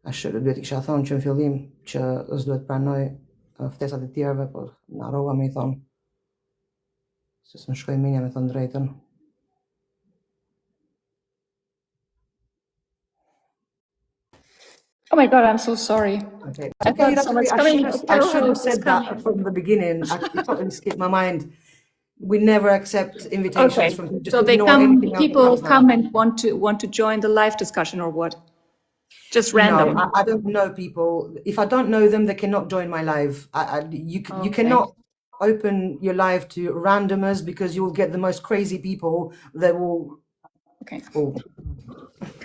duhet isha thonë që në fillim që s'duhet pranoj ftesat e tjerëve, por na harrova me I thonë se s'më shkoi menja me thënë drejtën. Oh my God, I'm so sorry. Okay. I thought someone's coming. I should have said that from the beginning. It totally skipped my mind. We never accept invitations Okay, from people. so they come. People come and want to join the live discussion or what? Just random. No, I don't know people. If I don't know them, they cannot join my live. You cannot open your live to randomers because you will get the most crazy people that will. Okay.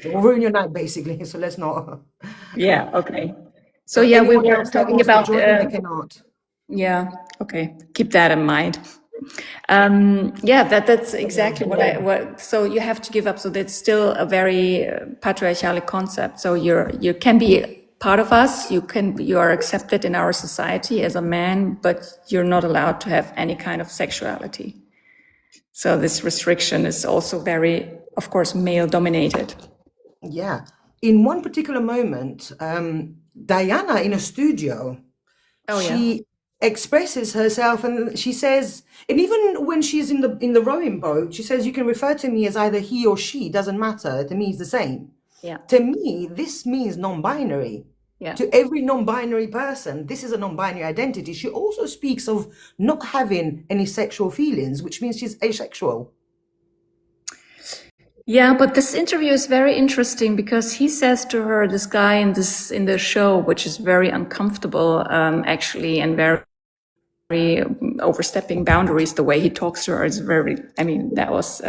It will ruin your night basically. So let's not. Yeah. Okay. So yeah, we were talking about. They cannot. Yeah. Okay. Keep that in mind. Yeah, that's exactly what. So you have to give up. So that's still a very patriarchal concept. So you can be part of us. You are accepted in our society as a man, but you're not allowed to have any kind of sexuality. So this restriction is also very, of course, male dominated. Yeah. In one particular moment, Diana in a studio, she expresses herself and she says, and even when she's in the rowing boat, she says, you can refer to me as either he or she, doesn't matter. To me, it's the same. Yeah. To me, this means non-binary. Yeah. To every non-binary person, this is a non-binary identity. She also speaks of not having any sexual feelings, which means she's asexual. Yeah, but this interview is very interesting because he says to her, this guy in the show, which is very uncomfortable, actually, and very overstepping boundaries. The way he talks to her is very. I mean, that was.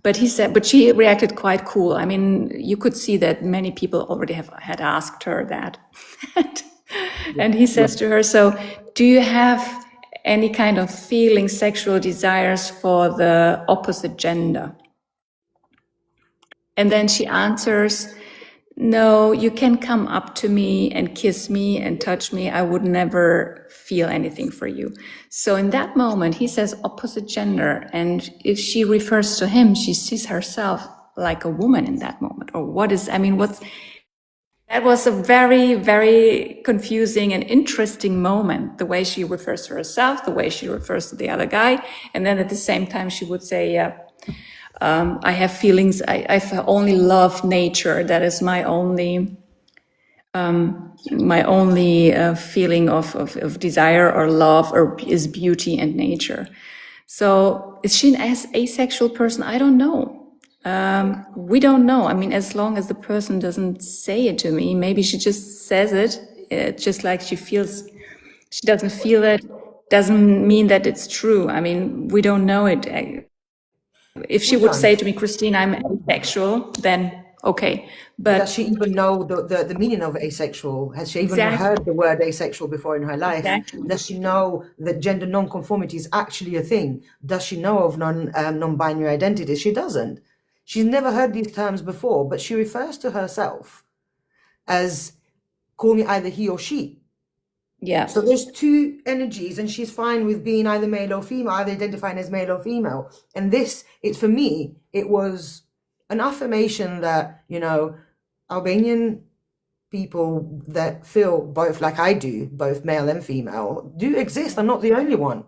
But he said, but she reacted quite cool. I mean, you could see that many people already had asked her that, and he says to her, "So, do you have any kind of feeling, sexual desires for the opposite gender?" And then she answers, no, you can come up to me and kiss me and touch me. I would never feel anything for you. So in that moment, he says opposite gender. And if she refers to him, she sees herself like a woman in that moment. Or that was a very, very confusing and interesting moment, the way she refers to herself, the way she refers to the other guy. And then at the same time, she would say, I have feelings. I only love nature. That is my only feeling of desire or love, or is beauty and nature. So is she an asexual person? I don't know. We don't know. I mean, as long as the person doesn't say it to me, maybe she just says it, just like she feels. She doesn't feel it. Doesn't mean that it's true. I mean, we don't know it. If she would say to me, Kristine, I'm asexual, then okay. But does she even know the meaning of asexual? Has she even heard the word asexual before in her life? Exactly. Does she know that gender non-conformity is actually a thing? Does she know of non-binary identities? She doesn't. She's never heard these terms before, but she refers to herself as, call me either he or she. Yeah. So there's two energies, and she's fine with being either male or female, either identifying as male or female. And for me, it was an affirmation that, Albanian people that feel both like I do, both male and female, do exist. I'm not the only one.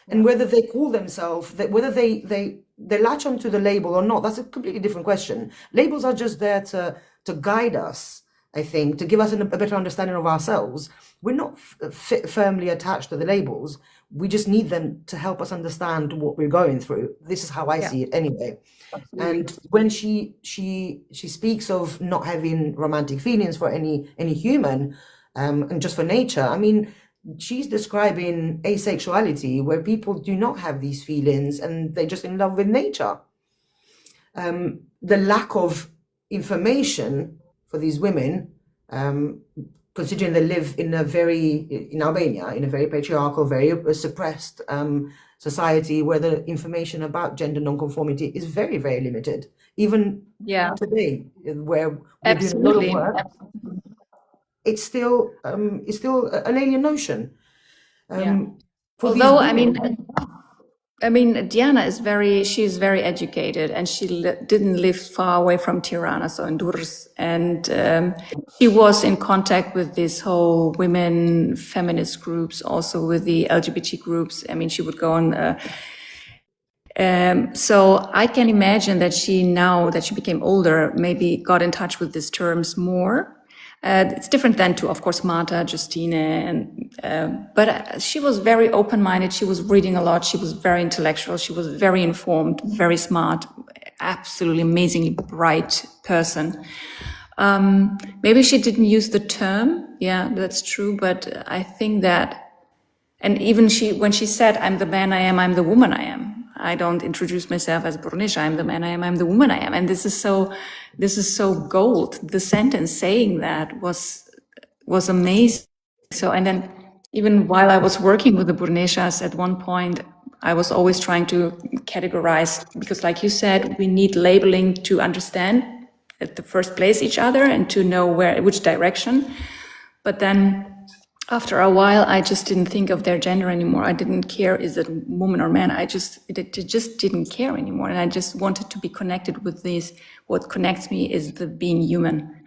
And whether they call themselves, whether they latch onto the label or not, that's a completely different question. Labels are just there to guide us, I think, to give us a better understanding of ourselves. We're not firmly attached to the labels. We just need them to help us understand what we're going through. This is how I see it anyway. Absolutely. And when she speaks of not having romantic feelings for any human, and just for nature, I mean, she's describing asexuality, where people do not have these feelings and they're just in love with nature. The lack of information for these women, considering they live in Albania, in a very patriarchal, very suppressed society, where the information about gender non-conformity is very, very limited. Even today, where we're doing a lot of work, it's still an alien notion. Although, I mean, I mean, Diana is she's very educated, and she didn't live far away from Tirana, so in Durrës. And she was in contact with this whole women feminist groups, also with the LGBT groups. I mean, she would go on. So I can imagine that now that she became older, maybe got in touch with these terms more. It's different than to, of course, Marta, Justine, but she was very open-minded. She was reading a lot. She was very intellectual. She was very informed, very smart, absolutely amazingly bright person. Maybe she didn't use the term. Yeah, that's true. But I think that, and even when she said, "I'm the man I am, I'm the woman I am. I don't introduce myself as Burrnesh. I'm the man I am, I'm the woman I am." And this is so gold. The sentence saying that was amazing. So, and then even while I was working with the Burrneshas, at one point, I was always trying to categorize, because like you said, we need labeling to understand at the first place each other and to know which direction. But then after a while, I just didn't think of their gender anymore. I didn't care, is it woman or man? It just didn't care anymore. And I just wanted to be connected with this. What connects me is the being human.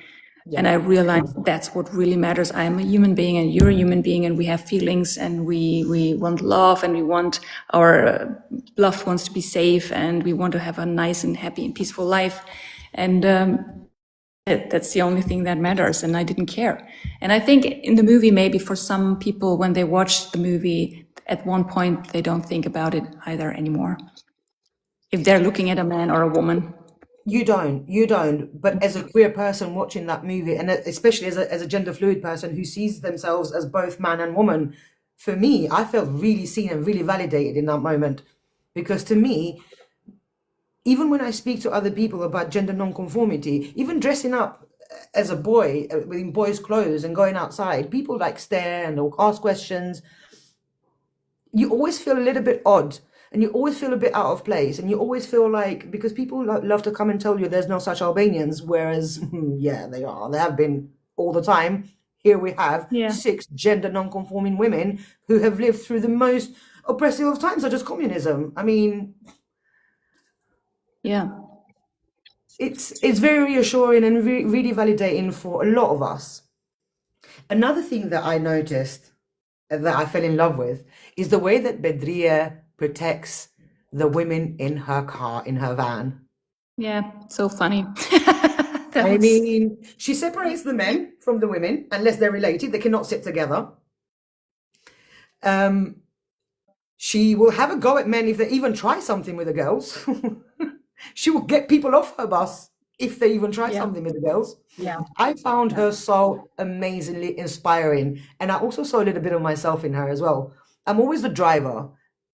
Yeah. And I realized that's what really matters. I am a human being and you're a human being, and we have feelings, and we want love, and we want our loved ones to be safe, and we want to have a nice and happy and peaceful life. And that's the only thing that matters, and I didn't care. And I think in the movie, maybe for some people, when they watch the movie, at one point, they don't think about it either anymore. If they're looking at a man or a woman. You don't. But as a queer person watching that movie, and especially as a gender fluid person who sees themselves as both man and woman, for me, I felt really seen and really validated in that moment. Because to me, even when I speak to other people about gender non-conformity, even dressing up as a boy in boys' clothes and going outside, people like stare and they'll ask questions. You always feel a little bit odd, and you always feel a bit out of place, and you always feel like, because people love to come and tell you there's no such Albanians, whereas yeah, they are. They have been all the time. Here we have 6 gender non-conforming women who have lived through the most oppressive of times, such as communism. I mean, yeah, it's very reassuring and really validating for a lot of us. Another thing that I noticed, that I fell in love with, is the way that Bedria protects the women in her car, in her van. Yeah, so funny. I mean, she separates the men from the women unless they're related. They cannot sit together. She will have a go at men if they even try something with the girls. She will get people off her bus if they even try something with the girls. Yeah, I found her so amazingly inspiring, and I also saw a little bit of myself in her as well. I'm always the driver,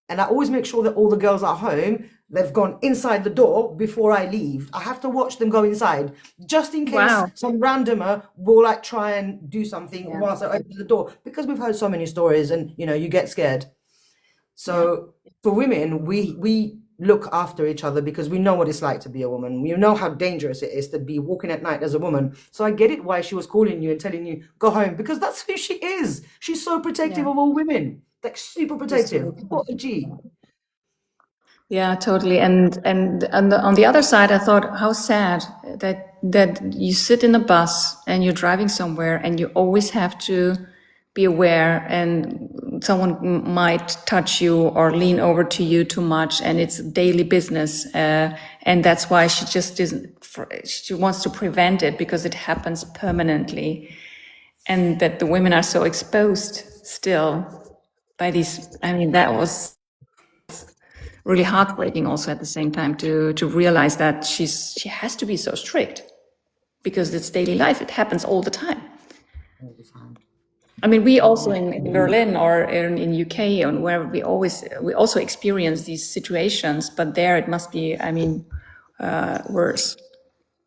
and I always make sure that all the girls at home, they've gone inside the door before I leave. I have to watch them go inside, just in case some randomer will like try and do something whilst I open the door, because we've heard so many stories, and you get scared. So for women, we look after each other because we know what it's like to be a woman. We know how dangerous it is to be walking at night as a woman. So I get it why she was calling you and telling you, go home, because that's who she is. She's so protective of all women, like super protective. What a G. Yeah, totally. And on the other side, I thought, how sad that you sit in a bus and you're driving somewhere and you always have to be aware, and someone might touch you or lean over to you too much, and it's daily business. And that's why she just she wants to prevent it, because it happens permanently, and that the women are so exposed still by these. I mean, that was really heartbreaking also at the same time to realize that she has to be so strict, because it's daily life. It happens all the time. I mean, we also in Berlin or in UK and wherever, we also experience these situations, but there it must be, I mean, worse.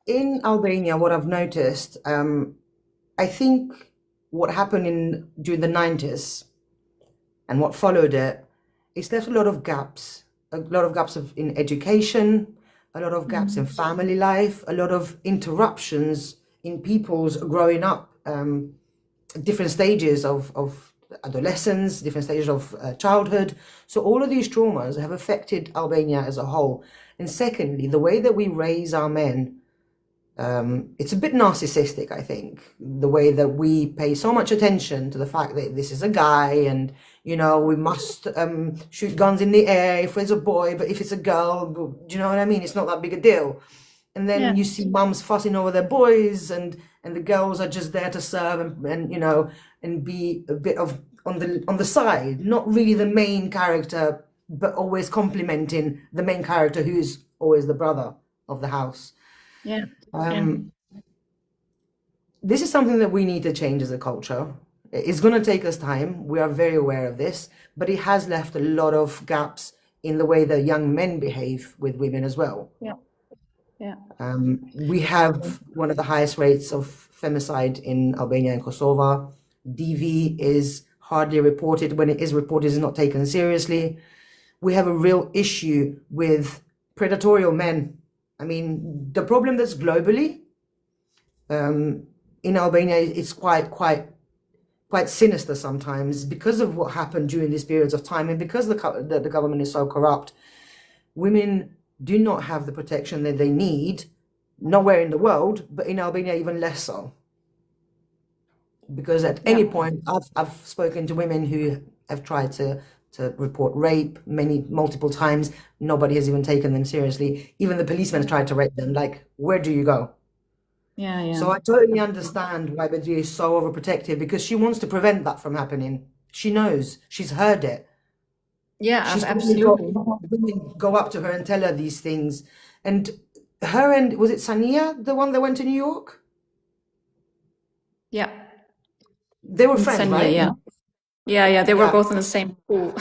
In Albania, what I've noticed, I think what happened during the 90s and what followed it, it's left a lot of gaps in education, a lot of gaps in family life, a lot of interruptions in people's growing up, different stages of adolescence, different stages of childhood. So all of these traumas have affected Albania as a whole. And secondly, the way that we raise our men, it's a bit narcissistic, I think, the way that we pay so much attention to the fact that this is a guy and, we must shoot guns in the air if it's a boy, but if it's a girl, do you know what I mean? It's not that big a deal. And then you see mums fussing over their boys and the girls are just there to serve and be a bit of on the side, not really the main character, but always complimenting the main character who's always the brother of the house. Yeah. This is something that we need to change as a culture. It's going to take us time. We are very aware of this, but it has left a lot of gaps in the way that young men behave with women as well. Yeah. Yeah. We have one of the highest rates of femicide in Albania and Kosovo. DV is hardly reported. When it is reported, it's not taken seriously. We have a real issue with predatorial men. I mean, the problem that's globally in Albania, it's quite sinister sometimes because of what happened during these periods of time, and because the government is so corrupt. Women do not have the protection that they need, nowhere in the world, but in Albania even less so. Because at any point, I've spoken to women who have tried to report rape multiple times. Nobody has even taken them seriously. Even the policemen tried to rape them. Like, where do you go? Yeah. So I totally understand why Badri is so overprotective, because she wants to prevent that from happening. She knows. She's heard it. Yeah, She's absolutely. Women go up to her and tell her these things. And her and, was it Sania, the one that went to New York? Yeah. They were friends, Sanya, right? Yeah. They were both in the same pool.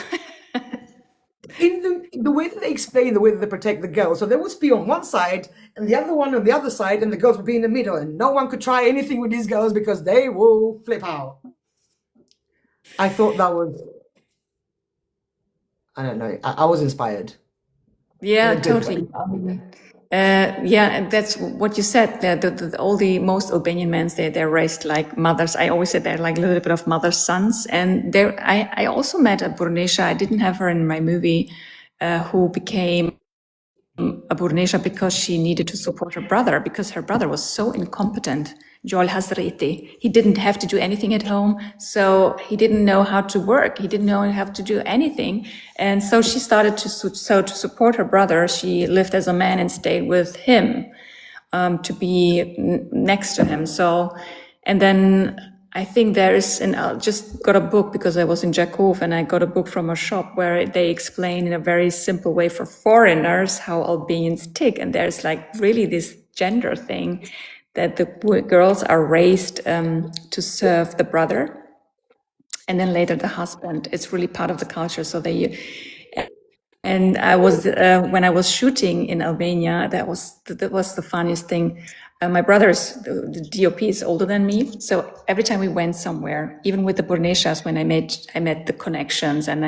In the way that they explain the way that they protect the girls, so they would be on one side and the other one on the other side, and the girls would be in the middle, and no one could try anything with these girls because they will flip out. I thought that was, I don't know, I was inspired. Yeah, totally. And that's what you said. Most Albanian men, they're raised like mothers. I always said they're like a little bit of mother's sons. And I also met a Burrnesha. I didn't have her in my movie, who became a Burrnesha because she needed to support her brother, because her brother was so incompetent. Joel Hasreti. He didn't have to do anything at home, so he didn't know how to work. He didn't know how to do anything. And so she started to support her brother. She lived as a man and stayed with him, to be next to him. So, and then I think there is, and I just got a book because I was in Jakov, and I got a book from a shop where they explain in a very simple way for foreigners how Albanians tick. And there's like really this gender thing that the girls are raised to serve the brother, and then later the husband. It's really part of the culture. So and I was when I was shooting in Albania, that was the funniest thing. My the DOP is older than me, so every time we went somewhere, even with the Burneshas, when I met the connections, and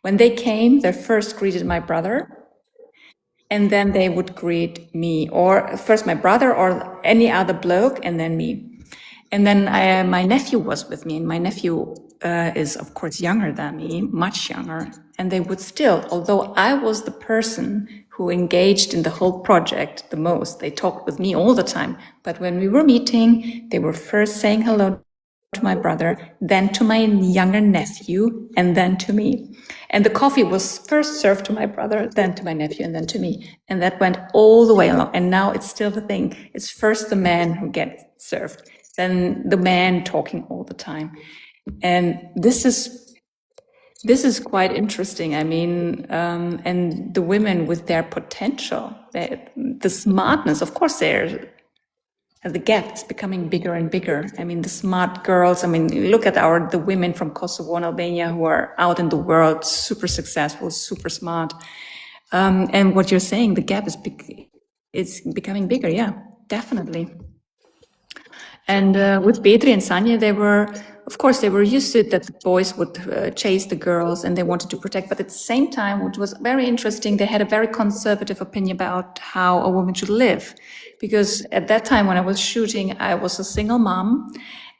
when they came, they first greeted my brother, and then they would greet me, or first my brother or any other bloke, and then me. And then my nephew was with me, and my nephew is, of course, younger than me, much younger. And they would still, although I was the person who engaged in the whole project the most, they talked with me all the time. But when we were meeting, they were first saying hello to my brother, then to my younger nephew, and then to me. And the coffee was first served to my brother, then to my nephew, and then to me. And that went all the way along. And now it's still the thing. It's first the man who gets served, then the man talking all the time. And this is quite interesting. I mean, and the women with their potential, the smartness, of course, the gap is becoming bigger and bigger. I mean, the smart girls, I mean, look at the women from Kosovo and Albania who are out in the world, super successful, super smart. And what you're saying, the gap it's becoming bigger. Yeah, definitely. And with Petri and Sanya, they were used to it that the boys would chase the girls and they wanted to protect. But at the same time, which was very interesting, they had a very conservative opinion about how a woman should live. Because at that time when I was shooting, I was a single mom,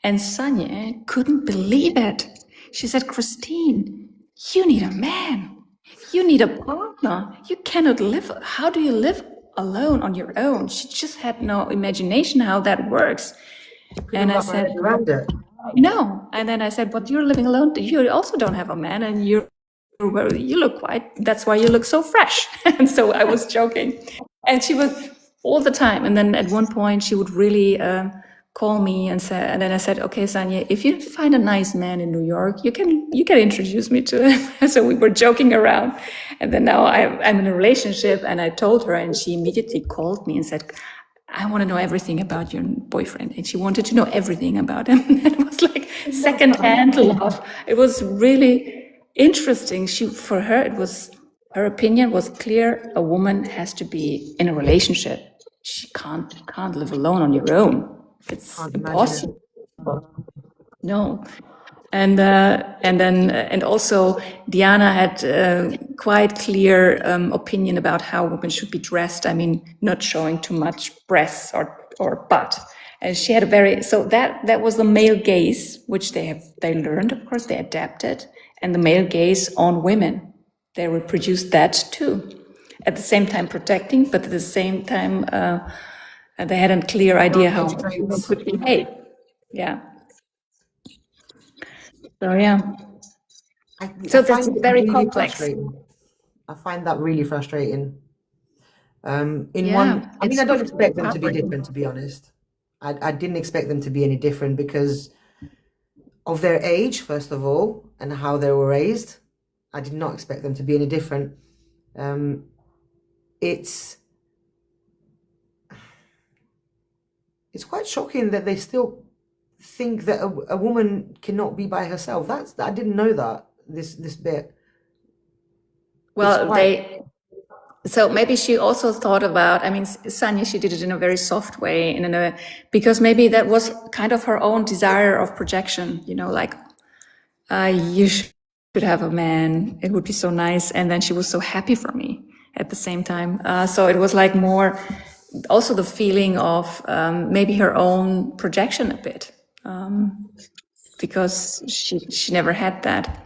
And Sanya couldn't believe it. She said, Kristine, you need a man. You need a partner. You cannot live. How do you live alone on your own? She just had no imagination how that works. And I said, no. And then I said, but you're living alone. You also don't have a man, and you look that's why you look so fresh. And so I was joking. And she would all the time. And then at one point she would really call me and then I said, okay, Sanya, if you find a nice man in New York, you can introduce me to him. So we were joking around. And then now I'm in a relationship, and I told her, and she immediately called me and said, I want to know everything about your boyfriend. And she wanted to know everything about him. It was like secondhand love. It was really interesting. For her, her opinion was clear. A woman has to be in a relationship. She can't live alone on your own. It's impossible. No. And also Diana had quite clear opinion about how women should be dressed. I mean, not showing too much breasts or butt. And she had that was the male gaze, which they learned, of course, they adapted, and the male gaze on women. They reproduced that too. At the same time protecting, but at the same time they had a clear idea how women could behave. Yeah. So yeah. So that's very complex. I find that really frustrating. I don't expect them to be different, to be honest. I didn't expect them to be any different because of their age, first of all, and how they were raised. I did not expect them to be any different. It's quite shocking that they still think that a woman cannot be by herself. I didn't know that, this bit. Well, so maybe she also thought about, I mean, Sanya, she did it in a very soft way, because maybe that was kind of her own desire of projection, like, you should have a man, it would be so nice. And then she was so happy for me at the same time. So it was like more also the feeling of maybe her own projection a bit, because she never had that.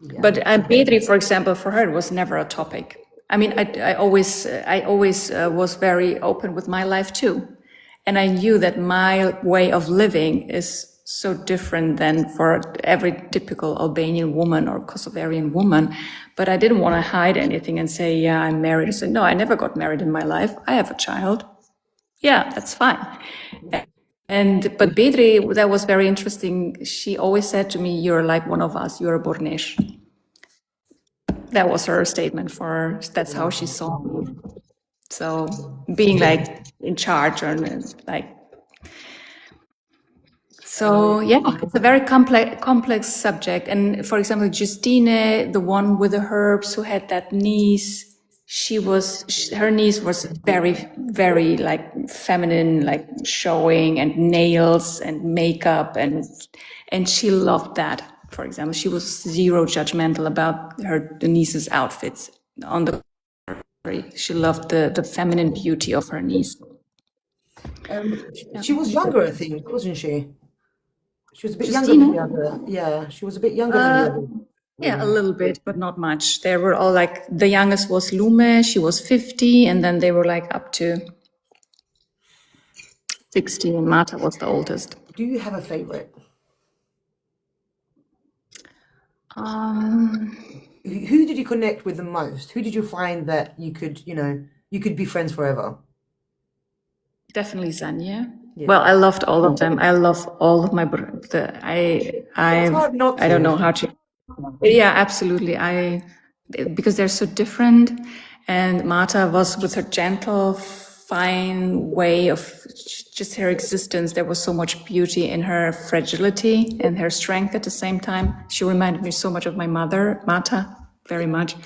Yeah. But Petri, for example, for her, it was never a topic. I mean, I always was very open with my life too. And I knew that my way of living is so different than for every typical Albanian woman or Kosovarian woman. But I didn't want to hide anything and say, yeah, I'm married. I said, no, I never got married in my life. I have a child. Yeah, that's fine. But Petri, that was very interesting. She always said to me, you're like one of us, you're a Burrnesh. That was her statement for her. That's how she saw me. So being like in charge or like, so yeah, it's a very complex subject. And for example, Justine, the one with the herbs who had that niece, her niece was very, very like feminine, like showing and nails and makeup, and she loved that. For example, she was zero judgmental about the niece's outfits. On the contrary, she loved the feminine beauty of her niece. She was younger, I think, wasn't she? She was a bit younger than the other. Yeah, she was a bit younger than the other. Yeah, a little bit, but not much. They were all like, the youngest was Lume, she was 50, and then they were like up to 60, and Marta was the oldest. Do you have a favorite? Who did you connect with the most? Who did you find that you could be friends forever? Definitely Sanya. Yeah. Well, I loved all of them. I love all of my I don't know how to. Yeah, absolutely. Because they're so different, and Marta was with her gentle, fine way of just her existence. There was so much beauty in her fragility and her strength at the same time. She reminded me so much of my mother, Marta, very much.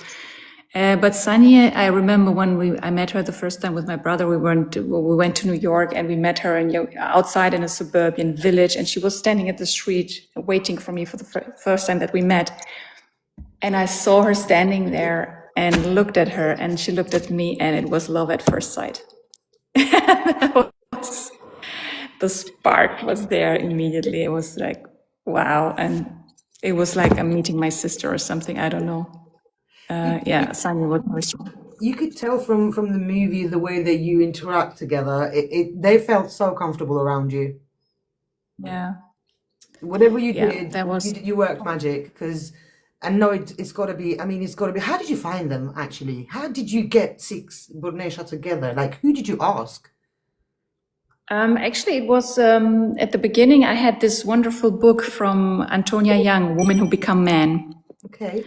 But Sanya, I remember when I met her the first time with my brother, we went to New York, and we met her outside in a suburban village, and she was standing at the street waiting for me for the first time that we met. And I saw her standing there and looked at her, and she looked at me, and it was love at first sight. the spark was there immediately. It was like, wow. And it was like I'm meeting my sister or something. I don't know. Yeah, Sanya was very strong. You could tell from the movie the way that you interact together. They felt so comfortable around you. Yeah. Whatever you Yeah, did, that was. you worked magic. Because I know it's got to be. I mean, it's got to be. How did you find them actually? How did you get six Burrnesha together? Like, who did you ask? Actually, it was at the beginning. I had this wonderful book from Antonia Young, Women Who Become Men. Okay.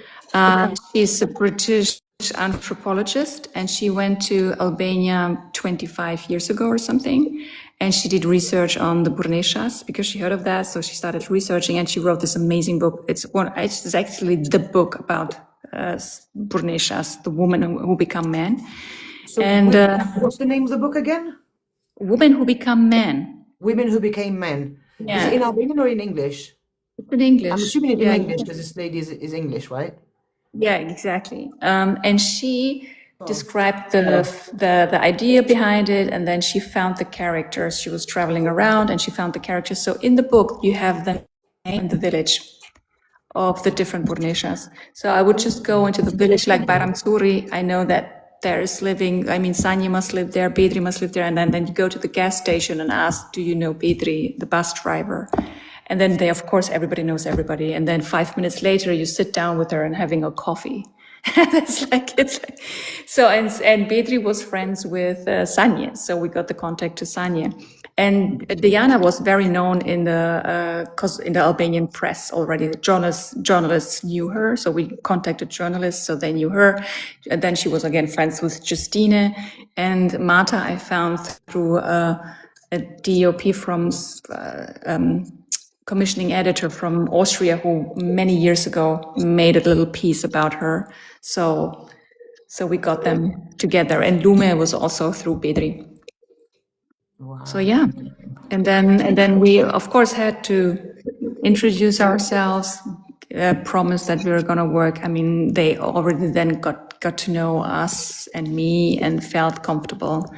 She's a British anthropologist, and she went to Albania 25 years ago or something. And she did research on the Burneshas because she heard of that. So she started researching, and she wrote this amazing book. It's actually the book about Burneshas, the women who become men. So, And what's the name of the book again? Women Who Become Men. Women Who Became Men. Is it in Yeah, Albanian or in English? it's in English. I'm assuming it's in Yeah, English because this lady is English, right? yeah, exactly. And she described the idea behind it, and then she found the characters. She was traveling around, and she found the characters. So in the book, you have the name and the village of the different Burneshas. So I would just go into the village like Baramsuri. I know that there is living, I mean, Sanya must live there, Bedri must live there. And then you go to the gas station and ask, do you know Bedri, the bus driver? And then of course, everybody knows everybody. And then 5 minutes later, you sit down with her and having a coffee. So, and Bedri was friends with Sanya. So we got the contact to Sanya. And Diana was very known in the Albanian press already. The journalists knew her, so we contacted journalists, so they knew her. And then she was again friends with Kristine, and Marta I found through a DOP from commissioning editor from Austria, who many years ago made a little piece about her. So we got them together, and Lume was also through Bedri. Wow. So yeah, and then we of course had to introduce ourselves, promise that we were going to work. I mean, they already then got to know us and me and felt comfortable.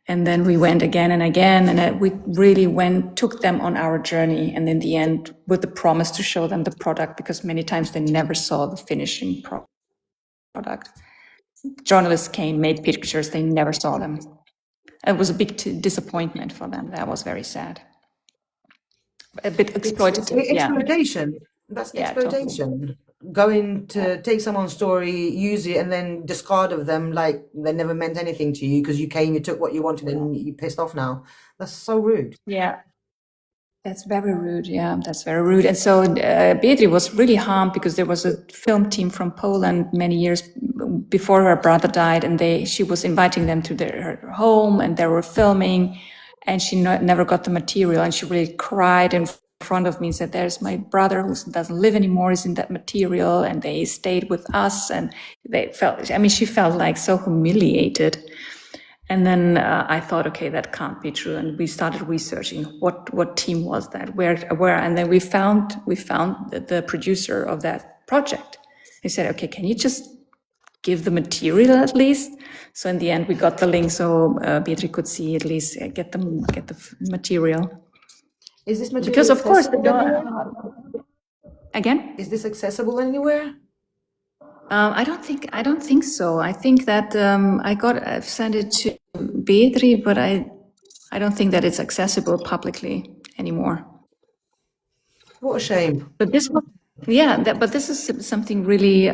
And then we went again and again, and we really took them on our journey. And in the end, with the promise to show them the product, because many times they never saw the finishing product. Journalists came, made pictures, they never saw them. It was a big disappointment for them. That was very sad. A bit exploitative. It's exploitation. That's exploitation. Totally. Going to take someone's story, use it, and then discard of them like they never meant anything to you because you came, you took what you wanted, and you pissed off now. That's so rude. Yeah. That's very rude. Yeah, that's very rude. And so Bedri was really harmed because there was a film team from Poland many years before her brother died, and she was inviting them to her home, and they were filming, and she never got the material, and she really cried in front of me and said, "There's my brother who doesn't live anymore, is in that material," and they stayed with us, and she felt like so humiliated. And then I thought, okay, that can't be true. And we started researching what team was that, where, and then we found the producer of that project. He said, okay, can you just give the material at least? So in the end, we got the link so Bedri could see at least get the material. Is this material because of course again? Is this accessible anywhere? I don't think so. I think that I've sent it to Bedri, but I don't think that it's accessible publicly anymore. What a shame. But this was, but this is something really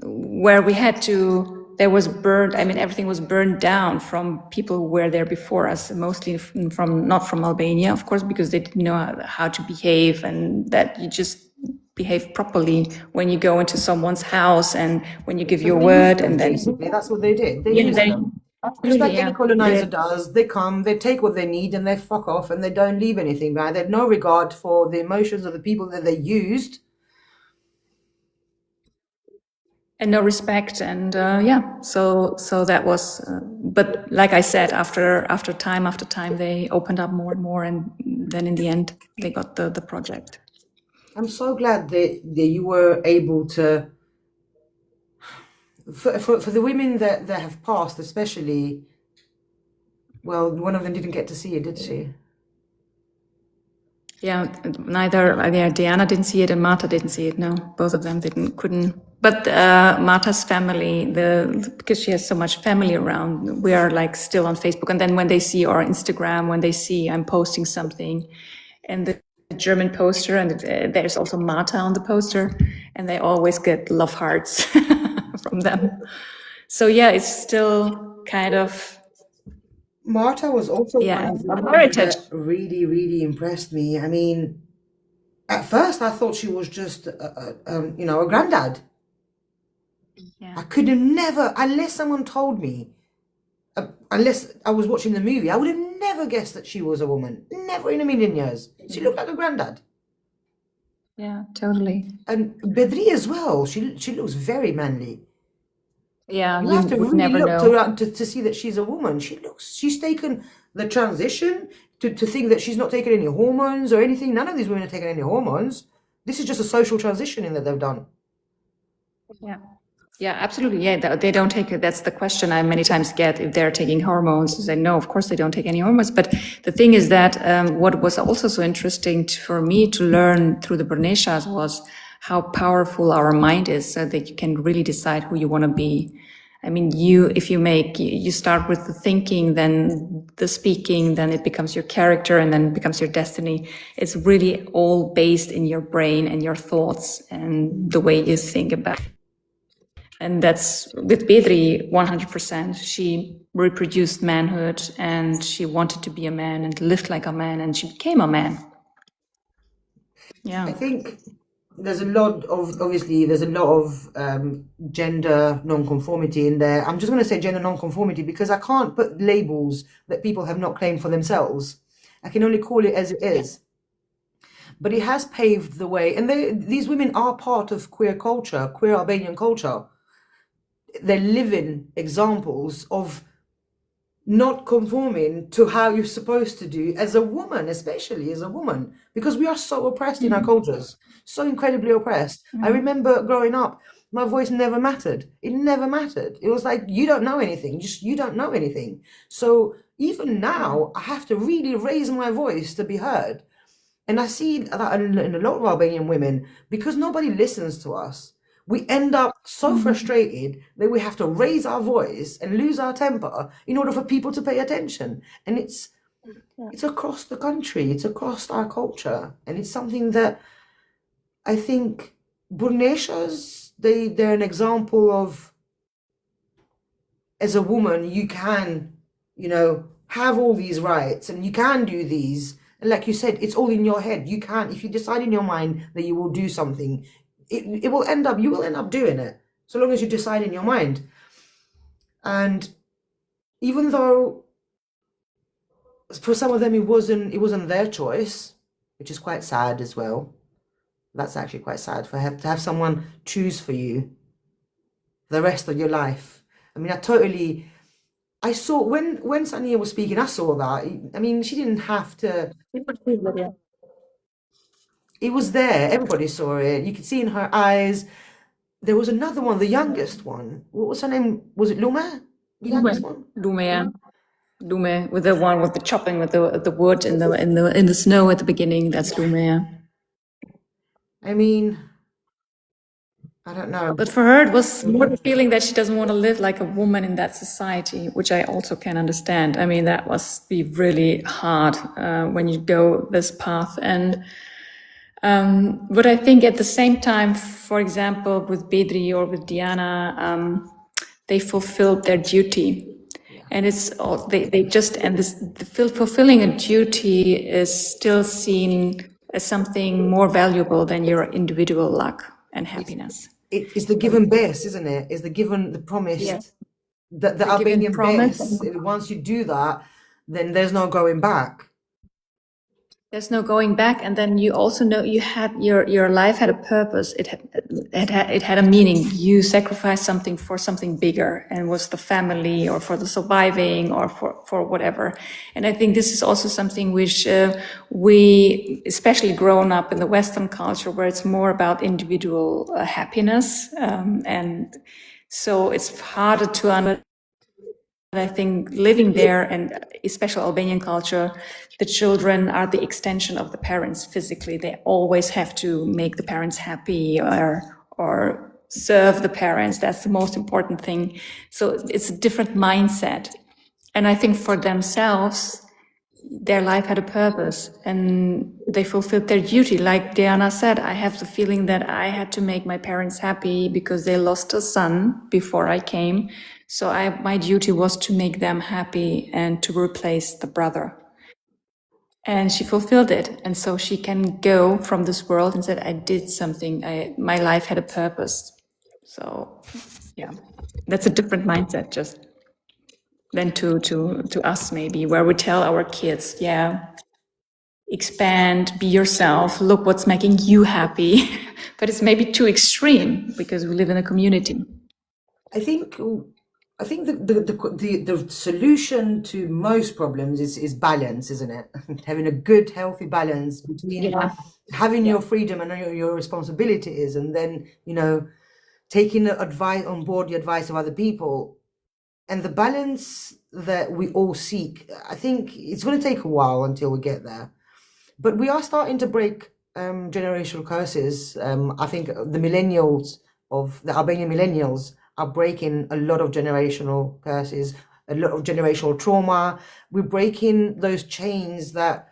where we had to. There was everything was burned down from people who were there before us, mostly not from Albania, of course, because they didn't know how to behave, and that you just behave properly when you go into someone's house and when you give your word, and then basically that's what they did. They used them. Just like any colonizer does. They come, they take what they need, and they fuck off, and they don't leave anything behind. They have no regard for the emotions of the people that they used. And no respect, and so that was. But like I said, after time, they opened up more and more, and then in the end, they got the project. I'm so glad that you were able to. For the women that have passed, especially. Well, one of them didn't get to see it, did she? Yeah, neither Diana didn't see it and Marta didn't see it. No, both of them couldn't. But Marta's family, because she has so much family around, we are like still on Facebook. And then when they see our Instagram, when they see I'm posting something, and the German poster, and there's also Marta on the poster, and they always get love hearts from them. So yeah, it's still kind of. Marta was also Yeah, one of the heritage. that really, really impressed me. I mean, at first I thought she was just, a granddad. Yeah. I could have never, unless someone told me, unless I was watching the movie, I would have never guessed that she was a woman. Never in a million years. She looked like a granddad. Yeah, totally. And Bedri as well. She looks very manly. Yeah, You you have to would really never look know. to see that she's a woman. She's taken the transition to think that she's not taking any hormones or anything. None of these women are taking any hormones. This is just a social transitioning that they've done. Yeah. Yeah, absolutely. Yeah, they don't take it. That's the question I many times get if they're taking hormones. I say, no, of course they don't take any hormones. But the thing is that what was also so interesting for me to learn through the Burneshas was how powerful our mind is, so that you can really decide who you want to be. I mean, if you start with the thinking, then the speaking, then it becomes your character, and then it becomes your destiny. It's really all based in your brain and your thoughts and the way you think about it. And that's with Bedri, 100%. She reproduced manhood, and she wanted to be a man and lived like a man, and she became a man. Yeah. I think there's a lot of gender non-conformity in there. I'm just going to say gender non-conformity because I can't put labels that people have not claimed for themselves. I can only call it as it is. But it has paved the way, and these women are part of queer culture, queer Albanian culture. They're living examples of not conforming to how you're supposed to do as a woman, especially as a woman, because we are so oppressed in our cultures, so incredibly oppressed. I remember growing up, my voice never mattered. It never mattered. It was like, you don't know anything, just you don't know anything. So even now, I have to really raise my voice to be heard. And I see that in a lot of Albanian women, because nobody listens to us, we end up so frustrated that we have to raise our voice and lose our temper in order for people to pay attention. And it's across the country, it's across our culture. And it's something that I think Burneshas, they're an example of, as a woman, you can, have all these rights and you can do these. And like you said, it's all in your head. You can, if you decide in your mind that you will do something, you will end up doing it, so long as you decide in your mind. And even though for some of them it wasn't their choice, which is quite sad as well. That's actually quite sad to have someone choose for you the rest of your life. I mean, I saw when Sania was speaking, I saw that. I mean, she didn't have to. It was there. Everybody saw it. You could see in her eyes. There was another one, the youngest one. What was her name? Was it Lume? The youngest one? Lume, yeah. Lume, with the one with the chopping with the wood in the snow at the beginning. That's Lume, yeah. I mean, I don't know. But for her, it was more the feeling that she doesn't want to live like a woman in that society, which I also can understand. I mean, that must be really hard when you go this path. And but I think at the same time, for example, with Bedri or with Diana, they fulfilled their duty. And it's all, they just, and this fulfilling a duty is still seen as something more valuable than your individual luck and happiness. It's the given best, isn't it? It's the promised, Yes. the Albanian best. Once you do that, then there's no going back. There's no going back, and then you also know you had your life had a purpose. It had a meaning. You sacrificed something for something bigger, and it was the family, or for the surviving, or for whatever. And I think this is also something which we, especially grown up in the Western culture, where it's more about individual happiness, and so it's harder to understand I think living there, and especially Albanian culture, the children are the extension of the parents physically. They always have to make the parents happy or serve the parents. That's the most important thing. So it's a different mindset. And I think for themselves, their life had a purpose and they fulfilled their duty. Like Diana said, I have the feeling that I had to make my parents happy because they lost a son before I came. So my duty was to make them happy and to replace the brother. And she fulfilled it. And so she can go from this world and said, I did something. My life had a purpose. So yeah, that's a different mindset just than to us maybe, where we tell our kids, yeah, expand, be yourself, look what's making you happy. But it's maybe too extreme because we live in a community. I think the solution to most problems is balance, isn't it? Having a good, healthy balance between having your freedom and your responsibilities, and then, taking the advice on board, the advice of other people, and the balance that we all seek. I think it's going to take a while until we get there, but we are starting to break generational curses. I think the Albanian millennials are breaking a lot of generational curses, a lot of generational trauma. We're breaking those chains that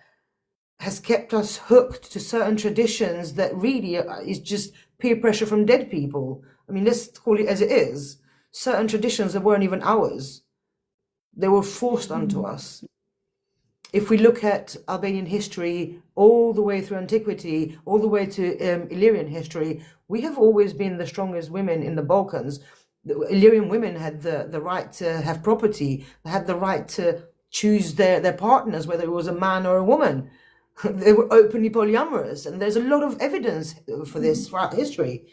has kept us hooked to certain traditions that really is just peer pressure from dead people. I mean, let's call it as it is. Certain traditions that weren't even ours. They were forced onto us. If we look at Albanian history all the way through antiquity, all the way to Illyrian history, we have always been the strongest women in the Balkans. The Illyrian women had the right to have property, they had the right to choose their partners, whether it was a man or a woman. They were openly polyamorous, and there's a lot of evidence for this throughout history.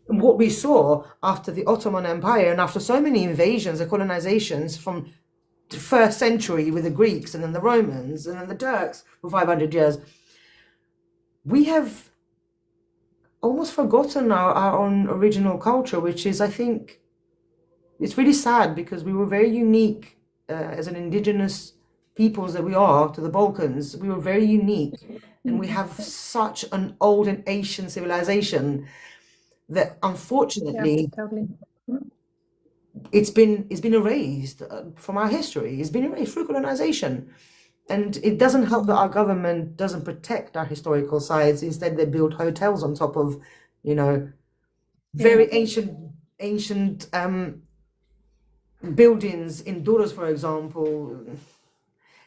And what we saw after the Ottoman Empire and after so many invasions and colonizations from the first century with the Greeks and then the Romans and then the Turks for 500 years, we have almost forgotten our own original culture, which is, I think, it's really sad because we were very unique as an indigenous peoples that we are to the Balkans. We were very unique, and we have such an old and ancient civilization that unfortunately it's been erased from our history. It's been erased through colonization, and it doesn't help that our government doesn't protect our historical sites. Instead, they build hotels on top of, very ancient buildings in Durrës, for example.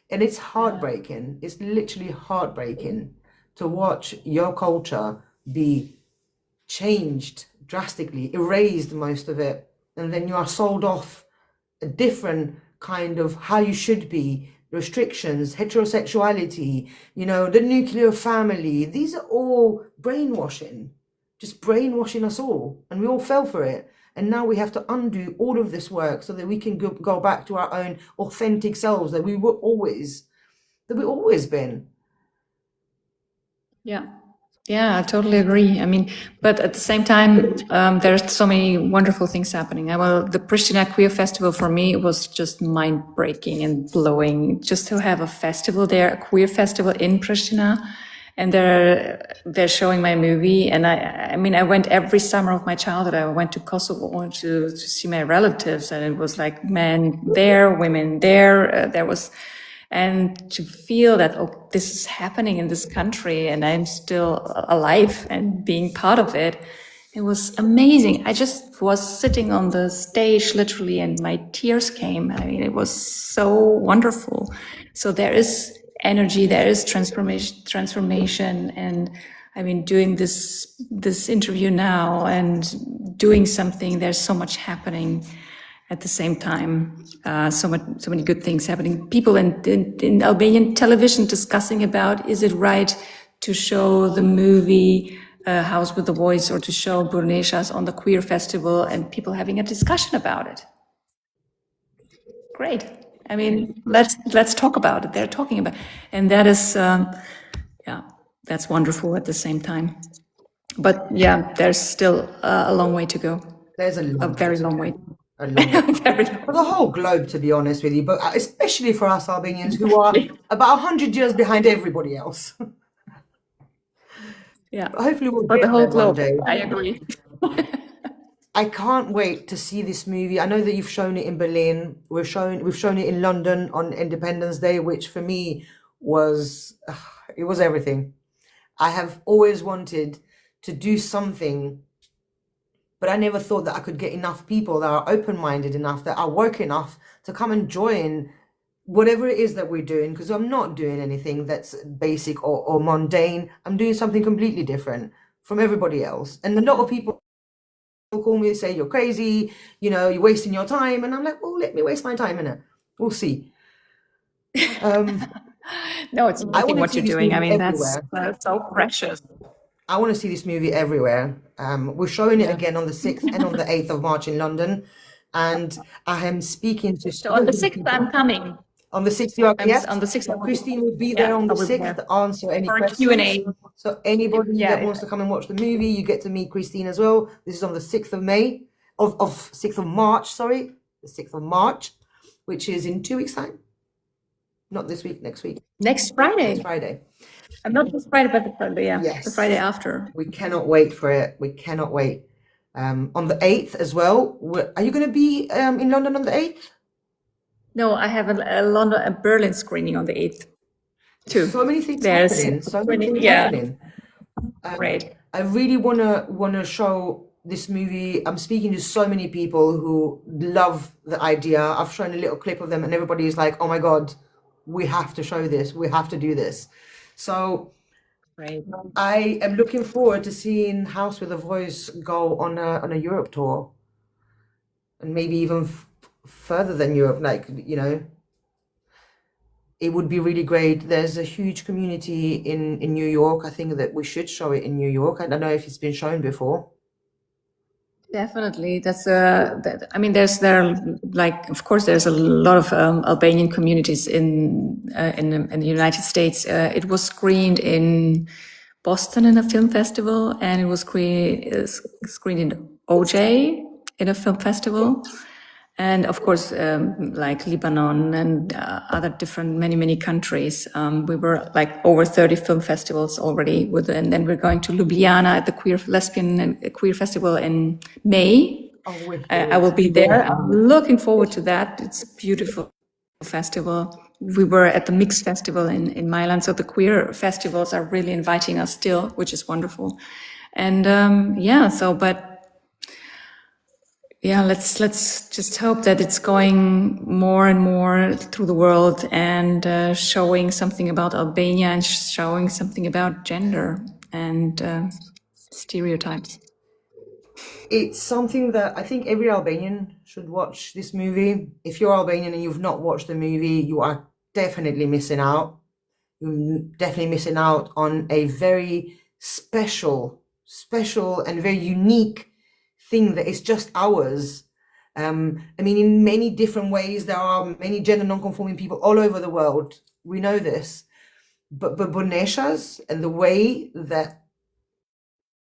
And it's heartbreaking. It's literally heartbreaking to watch your culture be changed drastically, erased, most of it, and then you are sold off a different kind of how you should be, restrictions, heterosexuality, the nuclear family. These are all brainwashing, just brainwashing us all, and we all fell for it. And now we have to undo all of this work so that we can go back to our own authentic selves that we've always been. Yeah, I totally agree. I mean, but at the same time, there's so many wonderful things happening. The Pristina Queer Festival for me was just mind-breaking and blowing. Just to have a festival there, a queer festival in Pristina, and they're showing my movie. And I mean, I went every summer of my childhood. I went to Kosovo to see my relatives, and it was like men there, women there. And to feel that, this is happening in this country and I'm still alive and being part of it, it was amazing. I just was sitting on the stage literally and my tears came. I mean, it was so wonderful. So there is energy, there is transformation. And I mean, doing this interview now and doing something, there's so much happening at the same time, so many good things happening. People in Albanian television discussing about, is it right to show the movie House with the Voice or to show Burrneshas on the queer festival, and people having a discussion about it. Great. I mean, let's talk about it. They're talking about, and that is, that's wonderful at the same time. But yeah, there's still a long way to go. There's a very long way. a long way. Very long. For the whole globe, to be honest with you, but especially for us Albanians who are about 100 years behind everybody else. Yeah, But hopefully we'll for the get whole there one globe. day. I agree. I can't wait to see this movie. I know that you've shown it in Berlin. We've shown it in London on Independence Day, which for me was it was everything. I have always wanted to do something, but I never thought that I could get enough people that are open-minded enough, that are work enough to come and join whatever it is that we're doing, because I'm not doing anything that's basic or mundane. I'm doing something completely different from everybody else. And a lot of people call me and say, you're crazy, you know, you're wasting your time. And I'm like, well, let me waste my time in it. We'll see. No, it's I amazing want to what see you're this doing. I movie mean, that's everywhere. so precious. I want to see this movie everywhere. We're showing it Yeah. again on the 6th and on the 8th of March in London. And I am speaking to So on the so many 6th, I'm people. coming. On the 6th, you are, I'm yes? on the 6th. Kristine will be there Yeah, on I the will be 6th there to answer any for a questions. Q&A. So anybody Yeah, that wants to come and watch the movie, you get to meet Kristine as well. This is on the 6th of May, of 6th of March, sorry, the 6th of March, which is in 2 weeks' time. Not this week, next week, next Friday. next Friday. I'm not this Friday, but the Friday, yeah, the Yes. Friday after. We cannot wait for it. We cannot wait. On the 8th as well. Are you going to be in London on the 8th? No, I have a London, a Berlin screening on the 8th too. So many things There's happening. So many things yeah, happening. great. I really wanna show this movie. I'm speaking to so many people who love the idea. I've shown a little clip of them, and everybody is like, "Oh my God, we have to show this. We have to do this." So Great. I am looking forward to seeing House with a Voice go on a Europe tour, and maybe even further than Europe. Like, you know, it would be really great. There's a huge community in New York. I think that we should show it in New York. I don't know if it's been shown before. Definitely, that's I mean, like, of course, there's a lot of Albanian communities in the United States. It was screened in Boston in a film festival, and it was screened in OJ in a film festival, and of course, like Lebanon and other different many countries. We were like over 30 film festivals already and then we're going to Ljubljana at the Queer Lesbian and Queer Festival in May. Oh, I will be there. I'm looking forward to that. It's a beautiful festival. We were at the Mix Festival in Milan, so the queer festivals are really inviting us still, which is wonderful. And yeah, let's just hope that it's going more and more through the world and showing something about Albania and showing something about gender and stereotypes. It's something that I think every Albanian should watch this movie. If you're Albanian and you've not watched the movie, you are definitely missing out. You're definitely missing out on a very special and very unique thing that is just ours. I mean, in many different ways, there are many gender non-conforming people all over the world. We know this, but Burneshas and the way that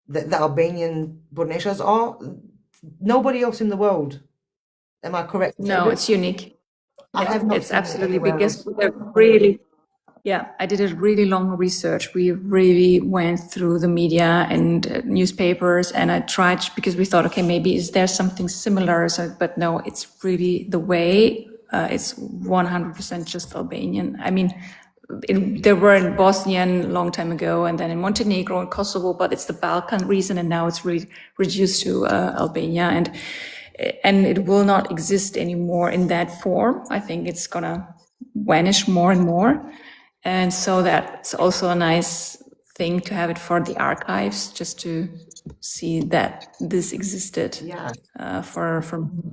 the Albanian Burneshas are, nobody else in the world. Am I correct? No, it's unique. I have not it's seen it absolutely anywhere because else. we're really. Yeah, I did a really long research. We really went through the media and newspapers, and I tried because we thought, okay, maybe is there something similar? But no, it's really the way. It's 100% just Albanian. I mean, there were in Bosnian a long time ago, and then in Montenegro and Kosovo, but it's the Balkan region, and now it's really reduced to Albania, and it will not exist anymore in that form. I think it's gonna vanish more and more. And so that's also a nice thing to have it for the archives, just to see that this existed for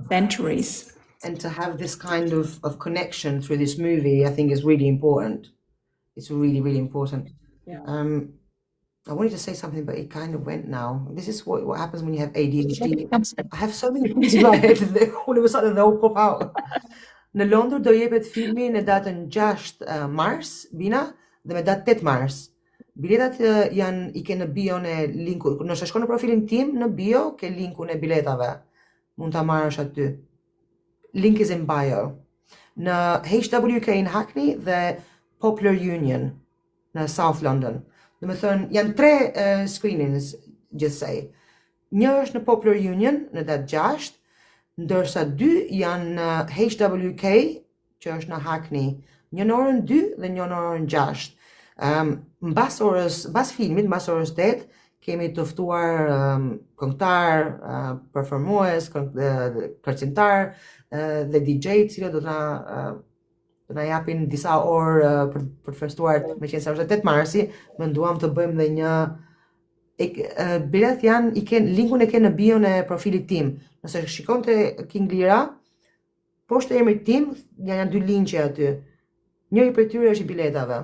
centuries. And to have this kind of connection through this movie, I think is really important. It's really, really important. Yeah. I wanted to say something, but it kind of went now. This is what happens when you have ADHD. I have so many things in my head, and all of a sudden they all pop out. Në Londër do jepet filmi në datën 6 mars, Bina, dhe me datë 8 mars. Biletat i ke në bio në linku, nëse shko në profilin tim në bio, ke linkun e biletave. Mund ta marrësh aty. link is in bio. Në HWK in Hackney dhe Popular Union në South London. Dhe me thënë, janë 3 screenings gjithsej. Një është në Popular Union në datë 6, ndërsa 2 janë në HWK, që është në Hackney, një në orën 2 dhe një në orën 6. Mbas filmit, mbas orës 8, kemi të ftuar këngëtar, performues, kërcimtar dhe DJ, cilët do na japin disa orë për të festuar me qenë se është 8 marsi, menduam të bëjmë dhe një bilet linkun e ke në bio në profilit tim. Nëse shikon të King Lira, poshtë emrit tim janë 2 linkje aty. Njëri për tyre është i biletave.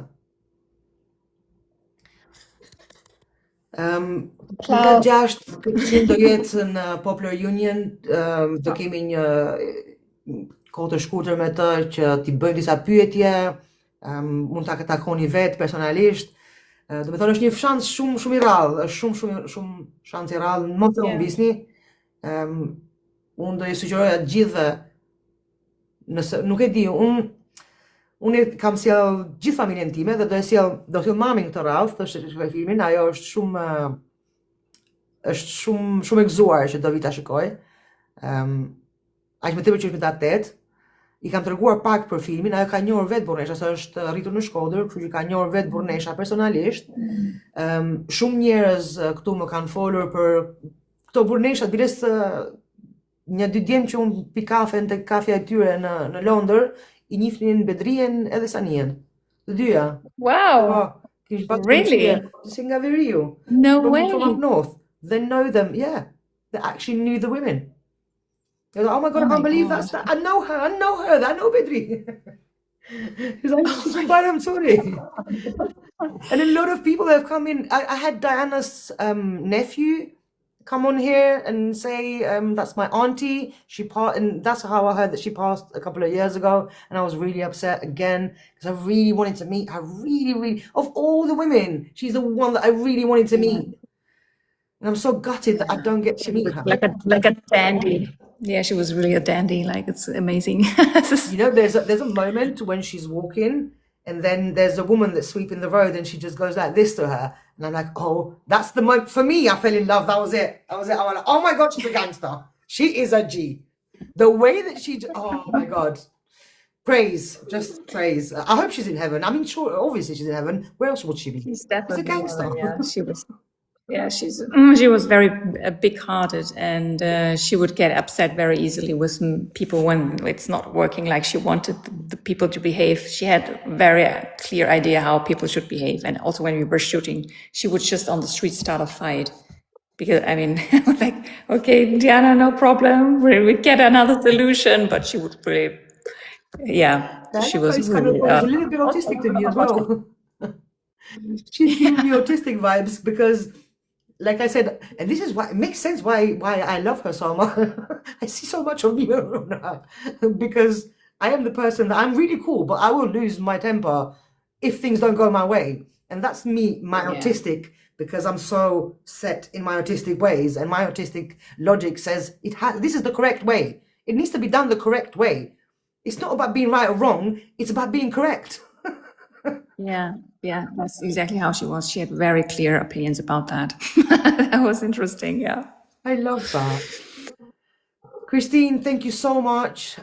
Nga 6 do jetë në Popular Union, do kemi një kohë të shkurtër me të që t'i bëjmë disa pyetje, mund ta takoni vetë personalisht. Do me thonë është një shans shumë i rrallë, është shumë shans i rrallë, mos e humbisni. Unë do ju sugjeroj atë gjithë, nëse nuk e di, unë kam sjell gjithë familjen time dhe do sjell mamin këtë radhë, të shikoj filmin, ajo është shumë e gëzuar që do vi ta shikoj. Aq më tepër që është në datë 8. I kam treguar pak për filmin, ajo ka njohur vetë Burrnesha, se është rritur në Shkodër, kështu që ka njohur vetë Burrnesha personalisht. Shumë njerëz këtu më kanë folur për këto Burrneshat, biles një 2 djem që unë pi kafen te kafja e tyre në Londër, i njihnin Bedrien edhe Sanien. Të dyja. Wow. Really? Nga Veriu. No way. From up north. They know them, yeah. They actually knew the women. They're like, oh my God, I can't believe that. I know her, I know Bedri. He's like, I'm sorry. And a lot of people have come in. I had Diana's nephew come on here and say, that's my auntie. And that's how I heard that she passed a couple of years ago. And I was really upset again because I really wanted to meet her. Really, of all the women, she's the one that I really wanted to meet. And I'm so gutted that I don't get to meet her. Like a dandy. Yeah, she was really a dandy. Like, it's amazing. You know, there's a moment when she's walking, and then there's a woman that's sweeping the road, and she just goes like this to her, and I'm like, oh, that's the moment. For me, I fell in love. That was it. I was like, oh my God, she's a gangster. She is a G. The way that oh my God, just praise. I hope she's in heaven. I mean, sure, obviously she's in heaven. Where else would she be? She's definitely a gangster. Yeah, she was. Yeah, she was very big-hearted, and she would get upset very easily with people when it's not working like she wanted the people to behave. She had a very clear idea how people should behave, and also when we were shooting, she would just on the street start a fight. Because, I mean, like, okay, Diana, no problem, we'd get another solution, but she would really, yeah, she was really... a little bit autistic to me as well. She's giving me autistic vibes because... Like I said, and this is why it makes sense why I love her so much. I see so much of me around her because I am the person that I'm really cool, but I will lose my temper if things don't go my way. And that's me, my autistic, because I'm so set in my autistic ways, and my autistic logic says this is the correct way. It needs to be done the correct way. It's not about being right or wrong. It's about being correct. Yeah, that's exactly how she was. She had very clear opinions about that. That was interesting, yeah. I love that. Kristine, thank you so much.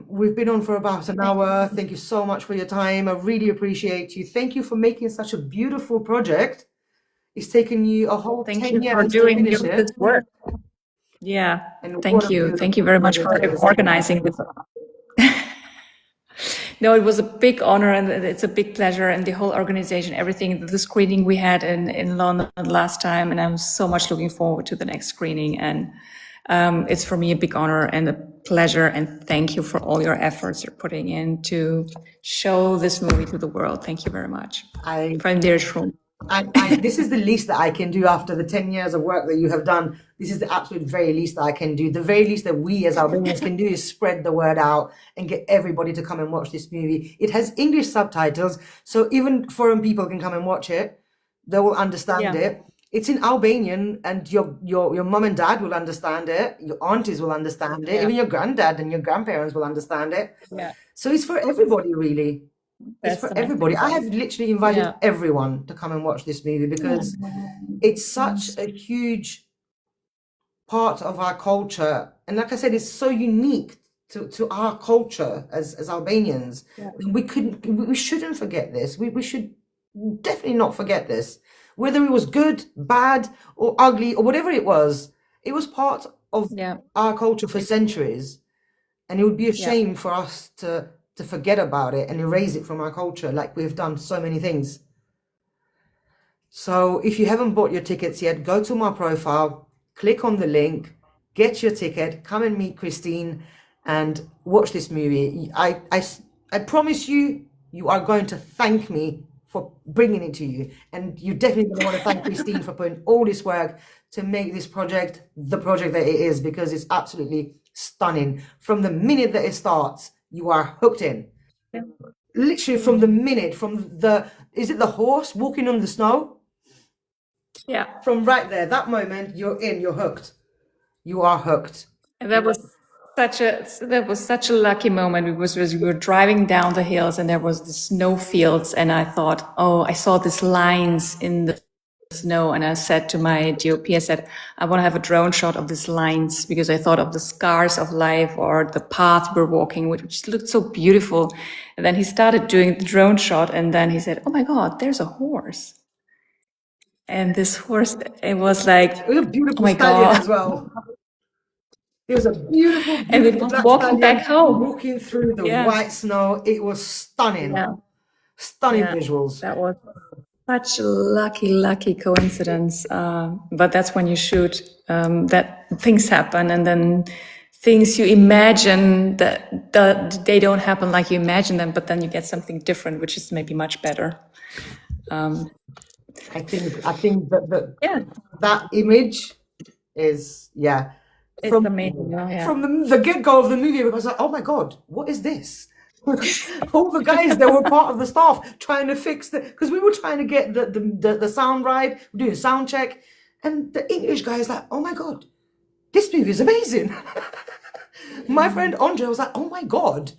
We've been on for about an hour. Thank you so much for your time. I really appreciate you. Thank you for making such a beautiful project. It's taken you a whole 10 years for doing to finish it. this work. Yeah, and thank you. Thank you very much for organizing this. No, it was a big honor, and it's a big pleasure, and the whole organization, everything, the screening we had in London last time, and I'm so much looking forward to the next screening, and it's for me a big honor and a pleasure, and thank you for all your efforts you're putting in to show this movie to the world. Thank you very much. This is the least that I can do after the 10 years of work that you have done. This is the absolute very least that I can do. The very least that we as Albanians can do is spread the word out and get everybody to come and watch this movie. It has English subtitles, so even foreign people can come and watch it. They will understand it. it's in Albanian, and your mum and dad will understand it. Your aunties will understand it. Yeah. Even your granddad and your grandparents will understand it. Yeah. So it's for everybody, really. It's That's for the nice everybody. thing. I have literally invited Yeah. everyone to come and watch this movie because it's such a huge part of our culture. And like I said, it's so unique to our culture as Albanians. Yeah. We shouldn't forget this. We should definitely not forget this. Whether it was good, bad, or ugly, or whatever it was part of Yeah. our culture for centuries. And it would be a Yeah. shame for us to forget about it and erase it from our culture like we've done so many things. So if you haven't bought your tickets yet, go to my profile, click on the link, get your ticket, come and meet Kristine and watch this movie. I promise you, you are going to thank me for bringing it to you. And you definitely going to want to thank Kristine for putting all this work to make this project the project that it is, because it's absolutely stunning. From the minute that it starts, you are hooked in. Yeah. Literally from the minute, is it the horse walking on the snow? Yeah. From right there, that moment, you're in, you're hooked. You are hooked. And that was such a lucky moment because we were driving down the hills and there was the snow fields, and I thought, oh, I saw these lines in the snow, and I said to my DOP, I said, I want to have a drone shot of these lines because I thought of the scars of life or the path we're walking, which looked so beautiful. And then he started doing the drone shot, and then he said, oh my God, there's a horse. And this horse, it was like, It was a beautiful oh my stallion God. as well. It was a beautiful, And it beautiful was black walking stallion back home. walking through the Yeah. white snow. It was stunning. Yeah. Stunning Yeah. visuals. That was such a lucky coincidence. But that's when you shoot, that things happen, and then things you imagine that they don't happen like you imagine them, but then you get something different, which is maybe much better. I think Yeah. that image is, yeah. It's amazing. Yeah. From the get-go of the movie, because like, oh my God, what is this? All the guys that were part of the staff trying to fix because we were trying to get the sound right, we're doing a sound check, and the English guy is like, oh my God, this movie is amazing. My friend Andre was like, oh my God,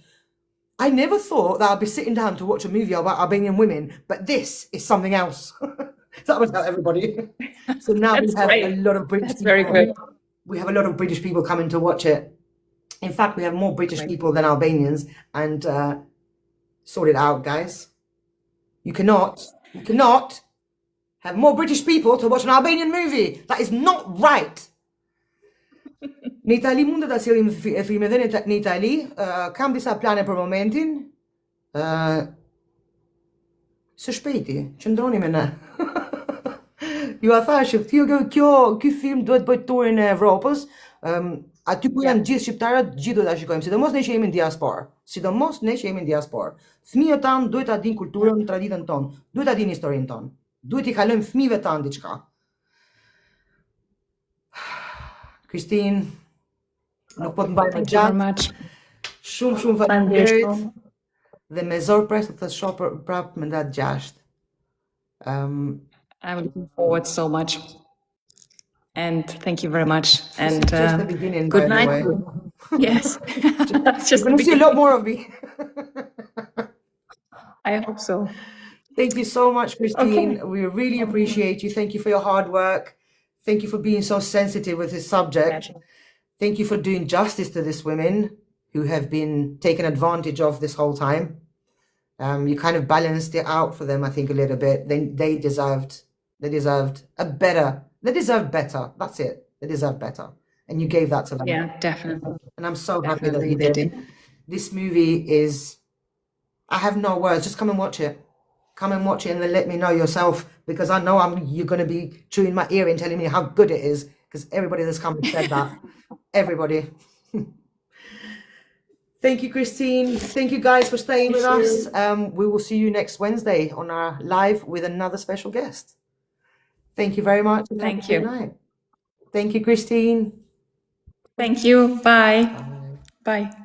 I never thought that I'd be sitting down to watch a movie about Albanian women, but this is something else. That would tell everybody. So now we have great. a lot of British That's people. very good. We have a lot of British people coming to watch it. In fact, we have more British people than Albanians, and sort it out, guys. You cannot have more British people to watch an Albanian movie. That is not right. Në Itali mundet ta sjellim filme dhe në Itali, kam disa plane për momentin. Së shpejti, qëndroni me ne. Ju a thash, ky film duhet bëjë turin e Evropës. Aty ku janë gjithë shqiptarët, gjithë duhet ta shikojmë, sidomos ne që jemi në diasporë. Fëmijët tanë duhet ta dinë kulturën, traditën tonë, duhet ta dinë historinë tonë. Duhet I kalojmë fëmijëve tanë diçka. Kristine, nuk po të mbaj më gjatë. Shumë faleminderit. Dhe me zor pres të shoh prapë me datë 6. I'm looking forward so much. And thank you very much. And just the beginning, good by the night. way. Yes. That's just You're going to see a lot more of me. I hope so. Thank you so much, Kristine. We really appreciate you. Thank you for your hard work. Thank you for being so sensitive with this subject. Thank you for doing justice to these women who have been taken advantage of this whole time. You kind of balanced it out for them, I think, a little bit. They deserved better. That's it. They deserve better. And you gave that to them. Yeah, definitely. And I'm so happy that you did. This movie is, I have no words. Just come and watch it. Come and watch it and then let me know yourself, because I know you're going to be chewing my ear and telling me how good it is, because everybody that's come and said that. Everybody. Thank you, Kristine. Thank you guys for staying with us. We will see you next Wednesday on our live with another special guest. Thank you very much. Thank you. Good night. Thank you, Kristine. Thank you. Bye. Bye.